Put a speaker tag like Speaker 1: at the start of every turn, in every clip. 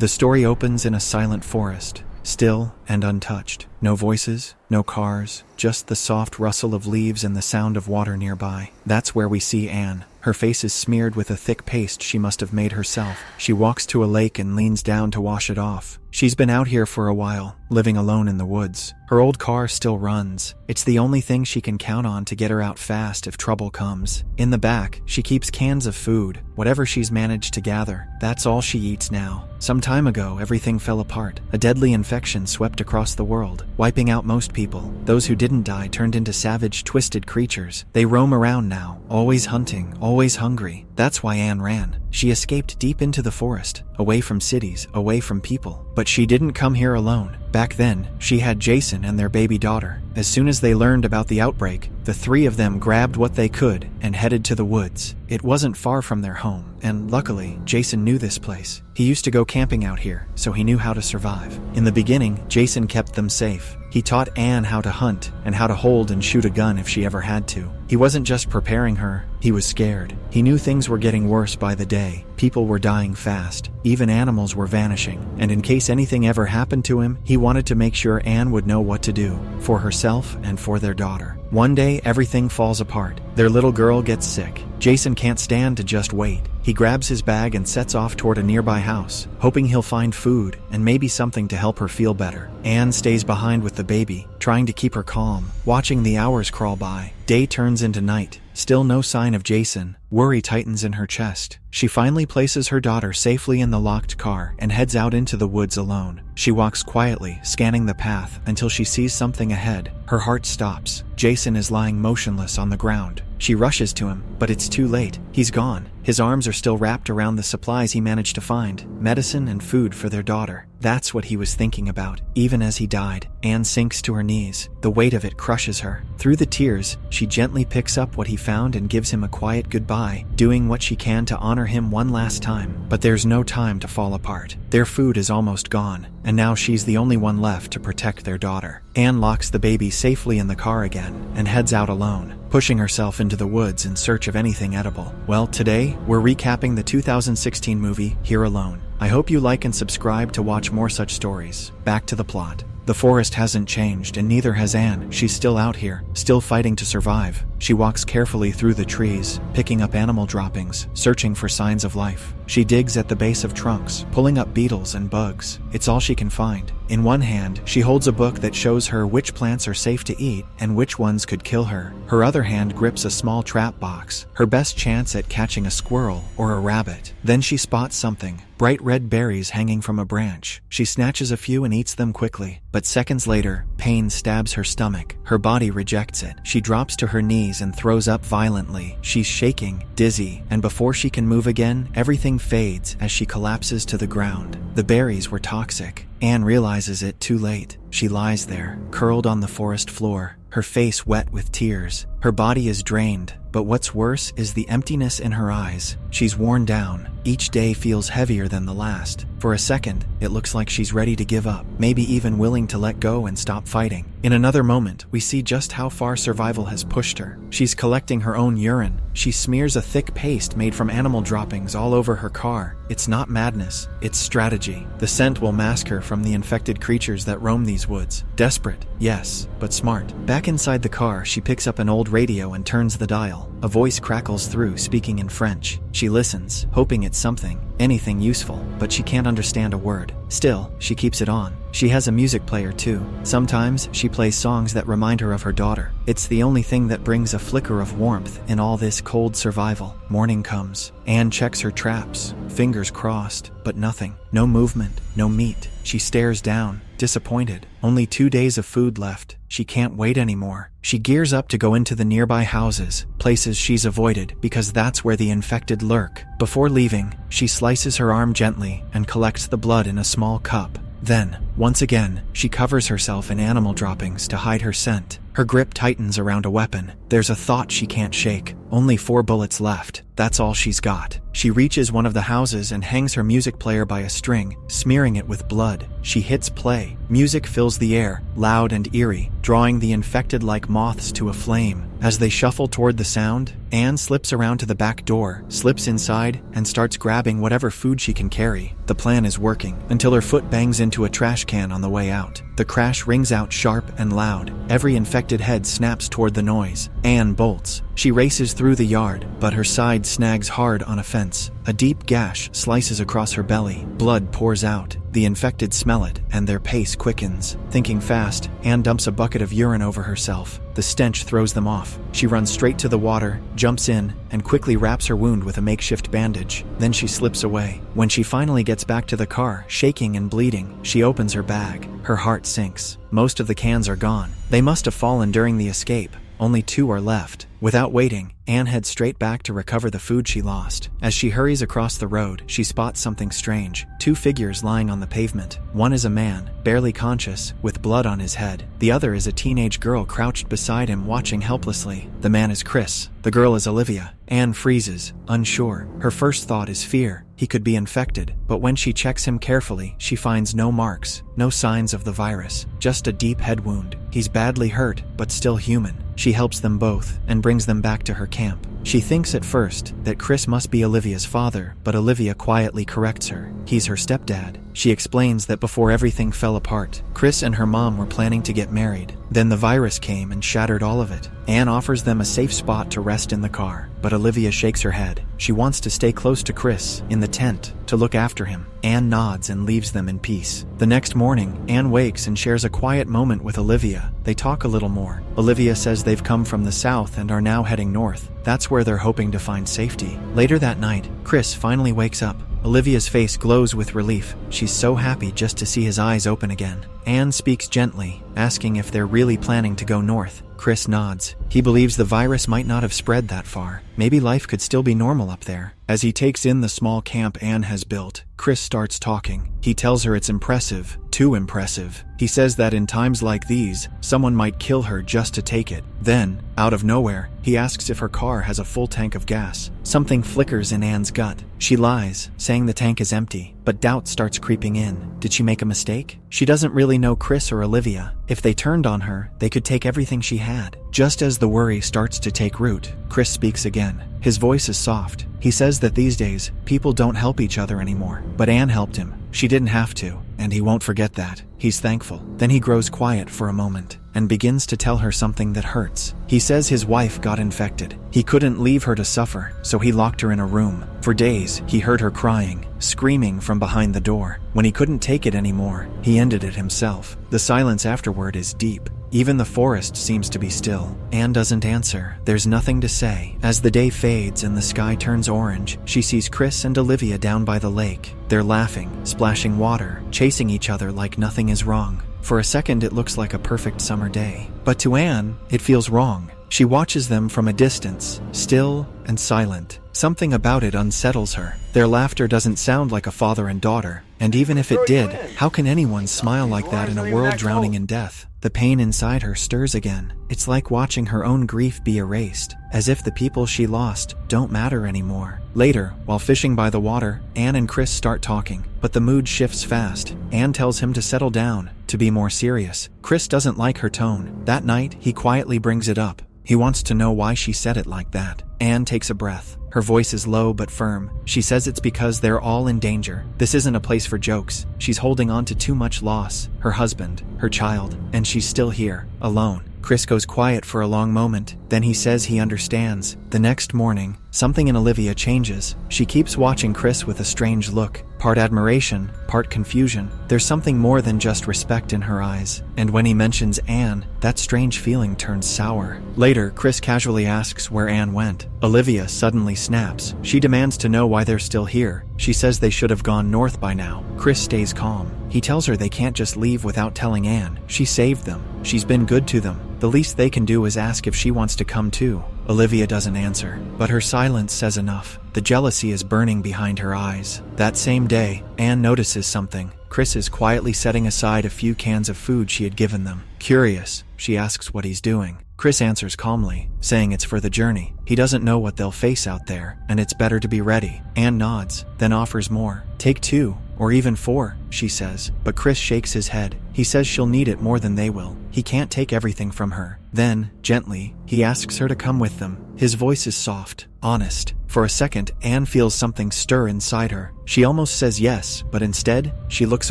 Speaker 1: The story opens in a silent forest, still and untouched. No voices, no cars, just the soft rustle of leaves and the sound of water nearby. That's where we see Anne. Her face is smeared with a thick paste she must have made herself. She walks to a lake and leans down to wash it off. She's been out here for a while, living alone in the woods. Her old car still runs. It's the only thing she can count on to get her out fast if trouble comes. In the back, she keeps cans of food, whatever she's managed to gather. That's all she eats now. Some time ago, everything fell apart. A deadly infection swept across the world, wiping out most people. Those who didn't die turned into savage, twisted creatures. They roam around now, always hunting, always hungry. That's why Anne ran. She escaped deep into the forest, away from cities, away from people. But she didn't come here alone. Back then, she had Jason and their baby daughter. As soon as they learned about the outbreak, the three of them grabbed what they could and headed to the woods. It wasn't far from their home, and luckily, Jason knew this place. He used to go camping out here, so he knew how to survive. In the beginning, Jason kept them safe. He taught Anne how to hunt and how to hold and shoot a gun if she ever had to. He wasn't just preparing her, he was scared. He knew things were getting worse by the day. People were dying fast. Even animals were vanishing. And in case anything ever happened to him, he wanted to make sure Anne would know what to do, for herself and for their daughter. One day, everything falls apart. Their little girl gets sick. Jason can't stand to just wait. He grabs his bag and sets off toward a nearby house, hoping he'll find food and maybe something to help her feel better. Anne stays behind with the baby, trying to keep her calm, watching the hours crawl by. Day turns into night. Still no sign of Jason. Worry tightens in her chest. She finally places her daughter safely in the locked car and heads out into the woods alone. She walks quietly, scanning the path until she sees something ahead. Her heart stops. Jason is lying motionless on the ground. She rushes to him, but it's too late. He's gone. His arms are still wrapped around the supplies he managed to find, medicine and food for their daughter. That's what he was thinking about, even as he died. Anne sinks to her knees. The weight of it crushes her. Through the tears, she gently picks up what he found and gives him a quiet goodbye, doing what she can to honor him one last time. But there's no time to fall apart. Their food is almost gone, and now she's the only one left to protect their daughter. Anne locks the baby safely in the car again and heads out alone, pushing herself into the woods in search of anything edible. Well, today, we're recapping the 2016 movie, Here Alone. I hope you like and subscribe to watch more such stories. Back to the plot. The forest hasn't changed, and neither has Anne. She's still out here, still fighting to survive. She walks carefully through the trees, picking up animal droppings, searching for signs of life. She digs at the base of trunks, pulling up beetles and bugs. It's all she can find. In one hand, she holds a book that shows her which plants are safe to eat and which ones could kill her. Her other hand grips a small trap box, her best chance at catching a squirrel or a rabbit. Then she spots something. Bright red berries hanging from a branch. She snatches a few and eats them quickly. But seconds later, pain stabs her stomach. Her body rejects it. She drops to her knees and throws up violently. She's shaking, dizzy, and before she can move again, everything fades as she collapses to the ground. The berries were toxic. Anne realizes it too late. She lies there, curled on the forest floor, her face wet with tears. Her body is drained, but what's worse is the emptiness in her eyes. She's worn down. Each day feels heavier than the last. For a second, it looks like she's ready to give up, maybe even willing to let go and stop fighting. In another moment, we see just how far survival has pushed her. She's collecting her own urine. She smears a thick paste made from animal droppings all over her car. It's not madness, it's strategy. The scent will mask her from the infected creatures that roam these woods. Desperate, yes, but smart. Back inside the car, she picks up an old radio and turns the dial. A voice crackles through, speaking in French. She listens, hoping it's something, anything useful, but she can't understand a word. Still, she keeps it on. She has a music player too. Sometimes, she plays songs that remind her of her daughter. It's the only thing that brings a flicker of warmth in all this cold survival. Morning comes. Anne checks her traps, fingers crossed, but nothing. No movement, no meat. She stares down, disappointed. Only 2 days of food left. She can't wait anymore. She gears up to go into the nearby houses, places she's avoided because that's where the infected lurk. Before leaving, she slices her arm gently and collects the blood in a small cup. Then, Once again, she covers herself in animal droppings to hide her scent. Her grip tightens around a weapon. There's a thought she can't shake. Only 4 bullets left. That's all she's got. She reaches one of the houses and hangs her music player by a string, smearing it with blood. She hits play. Music fills the air, loud and eerie, drawing the infected like moths to a flame. As they shuffle toward the sound, Anne slips around to the back door, slips inside, and starts grabbing whatever food she can carry. The plan is working, until her foot bangs into a trash can on the way out. The crash rings out sharp and loud. Every infected head snaps toward the noise. Anne bolts. She races through the yard, but her side snags hard on a fence. A deep gash slices across her belly. Blood pours out. The infected smell it, and their pace quickens. Thinking fast, Anne dumps a bucket of urine over herself. The stench throws them off. She runs straight to the water, jumps in, and quickly wraps her wound with a makeshift bandage. Then she slips away. When she finally gets back to the car, shaking and bleeding, she opens her bag. Her heart sinks. Most of the cans are gone. They must have fallen during the escape. Only 2 are left. Without waiting, Anne heads straight back to recover the food she lost. As she hurries across the road, she spots something strange. 2 figures lying on the pavement. One is a man, barely conscious, with blood on his head. The other is a teenage girl crouched beside him, watching helplessly. The man is Chris. The girl is Olivia. Anne freezes, unsure. Her first thought is fear. He could be infected, but when she checks him carefully, she finds no marks, no signs of the virus, just a deep head wound. He's badly hurt, but still human. She helps them both and brings them back to her camp. She thinks at first that Chris must be Olivia's father, but Olivia quietly corrects her. He's her stepdad. She explains that before everything fell apart, Chris and her mom were planning to get married. Then the virus came and shattered all of it. Anne offers them a safe spot to rest in the car, but Olivia shakes her head. She wants to stay close to Chris, in the tent, to look after him. Anne nods and leaves them in peace. The next morning, Anne wakes and shares a quiet moment with Olivia. They talk a little more. Olivia says they've come from the south and are now heading north. That's where they're hoping to find safety. Later that night, Chris finally wakes up. Olivia's face glows with relief. She's so happy just to see his eyes open again. Anne speaks gently, asking if they're really planning to go north. Chris nods. He believes the virus might not have spread that far. Maybe life could still be normal up there. As he takes in the small camp Anne has built, Chris starts talking. He tells her it's impressive, too impressive. He says that in times like these, someone might kill her just to take it. Then, out of nowhere, he asks if her car has a full tank of gas. Something flickers in Anne's gut. She lies, saying the tank is empty, but doubt starts creeping in. Did she make a mistake? She doesn't really know Chris or Olivia. If they turned on her, they could take everything she had. Just as the worry starts to take root, Chris speaks again. His voice is soft. He says that these days, people don't help each other anymore. But Anne helped him. She didn't have to, and he won't forget that. He's thankful. Then he grows quiet for a moment and begins to tell her something that hurts. He says his wife got infected. He couldn't leave her to suffer, so he locked her in a room. For days, he heard her crying, screaming from behind the door. When he couldn't take it anymore, he ended it himself. The silence afterward is deep. Even the forest seems to be still. Anne doesn't answer. There's nothing to say. As the day fades and the sky turns orange, she sees Chris and Olivia down by the lake. They're laughing, splashing water, chasing each other like nothing is wrong. For a second, it looks like a perfect summer day. But to Anne, it feels wrong. She watches them from a distance, still and silent. Something about it unsettles her. Their laughter doesn't sound like a father and daughter. And even if it did, how can anyone smile like that in a world drowning in death? The pain inside her stirs again. It's like watching her own grief be erased, as if the people she lost don't matter anymore. Later, while fishing by the water, Anne and Chris start talking, but the mood shifts fast. Anne tells him to settle down, to be more serious. Chris doesn't like her tone. That night, he quietly brings it up. He wants to know why she said it like that. Anne takes a breath. Her voice is low but firm. She says it's because they're all in danger. This isn't a place for jokes. She's holding on to too much loss. Her husband, her child, and she's still here, alone. Chris goes quiet for a long moment. Then he says he understands. The next morning, something in Olivia changes. She keeps watching Chris with a strange look. Part admiration, part confusion. There's something more than just respect in her eyes. And when he mentions Anne, that strange feeling turns sour. Later, Chris casually asks where Anne went. Olivia suddenly snaps. She demands to know why they're still here. She says they should have gone north by now. Chris stays calm. He tells her they can't just leave without telling Anne. She saved them. She's been good to them. The least they can do is ask if she wants to come too. Olivia doesn't answer, but her silence says enough. The jealousy is burning behind her eyes. That same day, Anne notices something. Chris is quietly setting aside a few cans of food she had given them. Curious, she asks what he's doing. Chris answers calmly, saying it's for the journey. He doesn't know what they'll face out there, and it's better to be ready. Anne nods, then offers more. Take 2, or even 4, she says, but Chris shakes his head. He says she'll need it more than they will. He can't take everything from her. Then, gently, he asks her to come with them. His voice is soft, honest. For a second, Anne feels something stir inside her. She almost says yes, but instead, she looks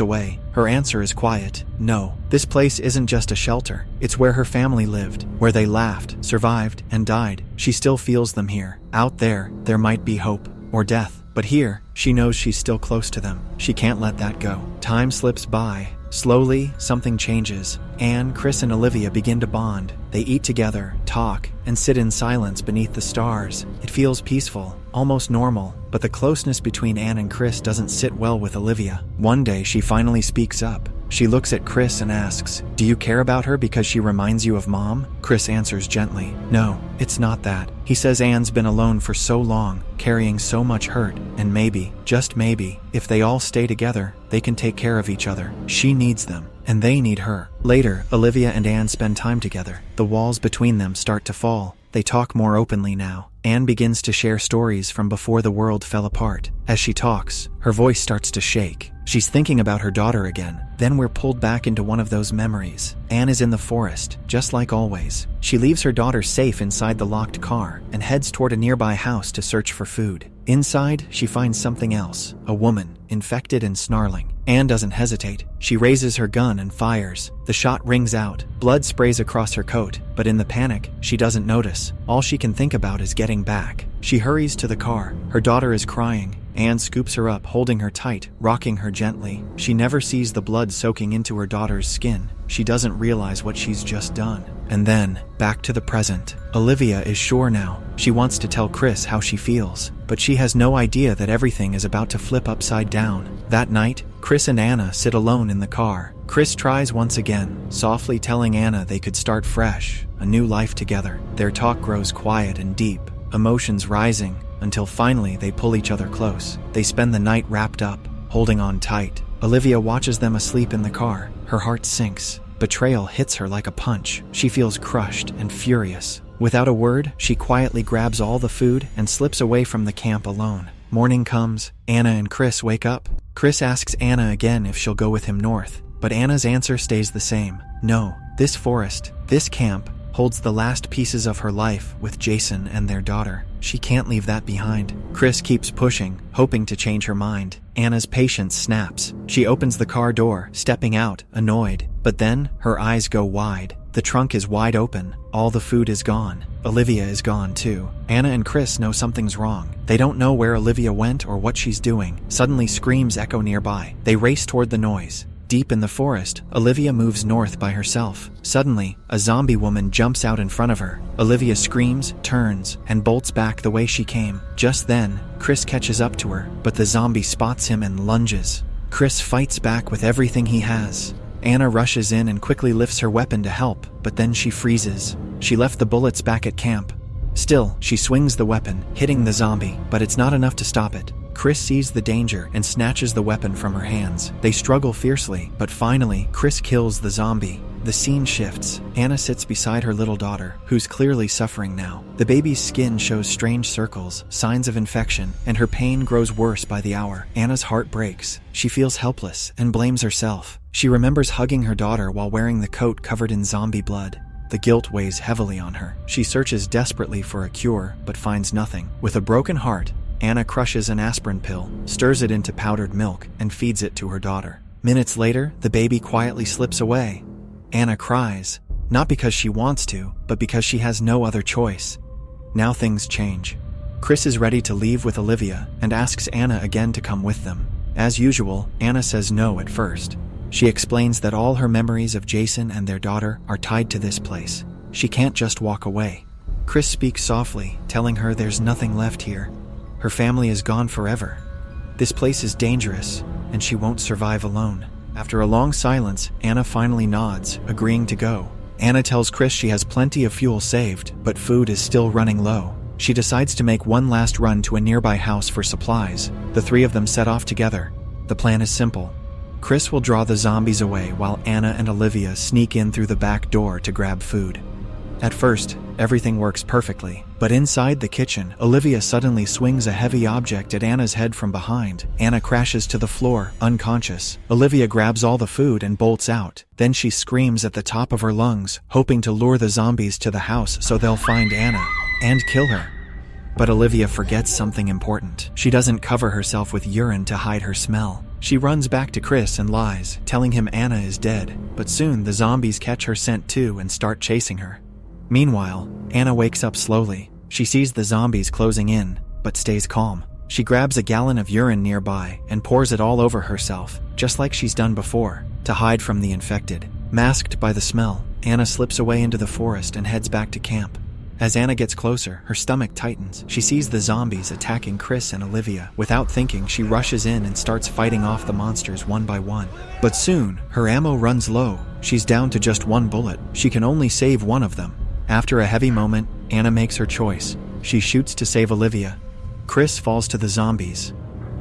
Speaker 1: away. Her answer is quiet. No, this place isn't just a shelter. It's where her family lived, where they laughed, survived, and died. She still feels them here. Out there might be hope, or death. But here, she knows she's still close to them. She can't let that go. Time slips by. Slowly, something changes. Anne, Chris, and Olivia begin to bond. They eat together, talk, and sit in silence beneath the stars. It feels peaceful, almost normal, but the closeness between Anne and Chris doesn't sit well with Olivia. One day, she finally speaks up. She looks at Chris and asks, "Do you care about her because she reminds you of Mom?" Chris answers gently, "No, it's not that." He says Anne's been alone for so long, carrying so much hurt, and maybe, just maybe, if they all stay together, they can take care of each other. She needs them, and they need her. Later, Olivia and Anne spend time together. The walls between them start to fall. They talk more openly now. Anne begins to share stories from before the world fell apart. As she talks, her voice starts to shake. She's thinking about her daughter again. Then we're pulled back into one of those memories. Anne is in the forest, just like always. She leaves her daughter safe inside the locked car and heads toward a nearby house to search for food. Inside, she finds something else, a woman, infected and snarling. Anne doesn't hesitate. She raises her gun and fires. The shot rings out. Blood sprays across her coat, but in the panic, she doesn't notice. All she can think about is getting back. She hurries to the car. Her daughter is crying. Anne scoops her up, holding her tight, rocking her gently. She never sees the blood soaking into her daughter's skin. She doesn't realize what she's just done. And then, back to the present. Olivia is sure now. She wants to tell Chris how she feels, but she has no idea that everything is about to flip upside down. That night, Chris and Anna sit alone in the car. Chris tries once again, softly telling Anna they could start fresh, a new life together. Their talk grows quiet and deep, emotions rising, until finally they pull each other close. They spend the night wrapped up, holding on tight. Olivia watches them asleep in the car. Her heart sinks. Betrayal hits her like a punch. She feels crushed and furious. Without a word, she quietly grabs all the food and slips away from the camp alone. Morning comes. Anna and Chris wake up. Chris asks Anna again if she'll go with him north, but Anna's answer stays the same. No, this forest, this camp, holds the last pieces of her life with Jason and their daughter. She can't leave that behind. Chris keeps pushing, hoping to change her mind. Anna's patience snaps. She opens the car door, stepping out, annoyed. But then, her eyes go wide. The trunk is wide open. All the food is gone. Olivia is gone too. Anna and Chris know something's wrong. They don't know where Olivia went or what she's doing. Suddenly, screams echo nearby. They race toward the noise. Deep in the forest, Olivia moves north by herself. Suddenly, a zombie woman jumps out in front of her. Olivia screams, turns, and bolts back the way she came. Just then, Chris catches up to her, but the zombie spots him and lunges. Chris fights back with everything he has. Anna rushes in and quickly lifts her weapon to help, but then she freezes. She left the bullets back at camp. Still, she swings the weapon, hitting the zombie, but it's not enough to stop it. Chris sees the danger and snatches the weapon from her hands. They struggle fiercely, but finally, Chris kills the zombie. The scene shifts. Anna sits beside her little daughter, who's clearly suffering now. The baby's skin shows strange circles, signs of infection, and her pain grows worse by the hour. Anna's heart breaks. She feels helpless and blames herself. She remembers hugging her daughter while wearing the coat covered in zombie blood. The guilt weighs heavily on her. She searches desperately for a cure, but finds nothing. With a broken heart, Anna crushes an aspirin pill, stirs it into powdered milk, and feeds it to her daughter. Minutes later, the baby quietly slips away. Anna cries, not because she wants to, but because she has no other choice. Now things change. Chris is ready to leave with Olivia and asks Anna again to come with them. As usual, Anna says no at first. She explains that all her memories of Jason and their daughter are tied to this place. She can't just walk away. Chris speaks softly, telling her there's nothing left here. Her family is gone forever. This place is dangerous, and she won't survive alone. After a long silence, Anna finally nods, agreeing to go. Anna tells Chris she has plenty of fuel saved, but food is still running low. She decides to make one last run to a nearby house for supplies. The three of them set off together. The plan is simple. Chris will draw the zombies away while Anna and Olivia sneak in through the back door to grab food. At first, everything works perfectly, but inside the kitchen, Olivia suddenly swings a heavy object at Anna's head from behind. Anna crashes to the floor, unconscious. Olivia grabs all the food and bolts out. Then she screams at the top of her lungs, hoping to lure the zombies to the house so they'll find Anna and kill her. But Olivia forgets something important. She doesn't cover herself with urine to hide her smell. She runs back to Chris and lies, telling him Anna is dead. But soon the zombies catch her scent too and start chasing her. Meanwhile, Anna wakes up slowly. She sees the zombies closing in, but stays calm. She grabs a gallon of urine nearby and pours it all over herself, just like she's done before, to hide from the infected. Masked by the smell, Anna slips away into the forest and heads back to camp. As Anna gets closer, her stomach tightens. She sees the zombies attacking Chris and Olivia. Without thinking, she rushes in and starts fighting off the monsters one by one. But soon, her ammo runs low. She's down to just one bullet. She can only save one of them. After a heavy moment, Anna makes her choice. She shoots to save Olivia. Chris falls to the zombies.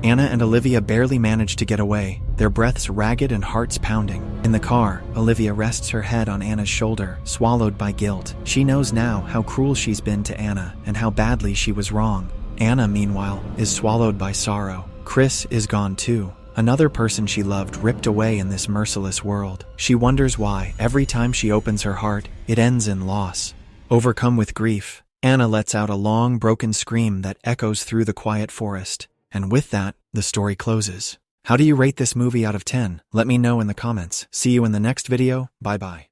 Speaker 1: Anna and Olivia barely manage to get away, their breaths ragged and hearts pounding. In the car, Olivia rests her head on Anna's shoulder, swallowed by guilt. She knows now how cruel she's been to Anna and how badly she was wrong. Anna, meanwhile, is swallowed by sorrow. Chris is gone too. Another person she loved ripped away in this merciless world. She wonders why, every time she opens her heart, it ends in loss. Overcome with grief, Anna lets out a long, broken scream that echoes through the quiet forest. And with that, the story closes. How do you rate this movie out of 10? Let me know in the comments. See you in the next video. Bye-bye.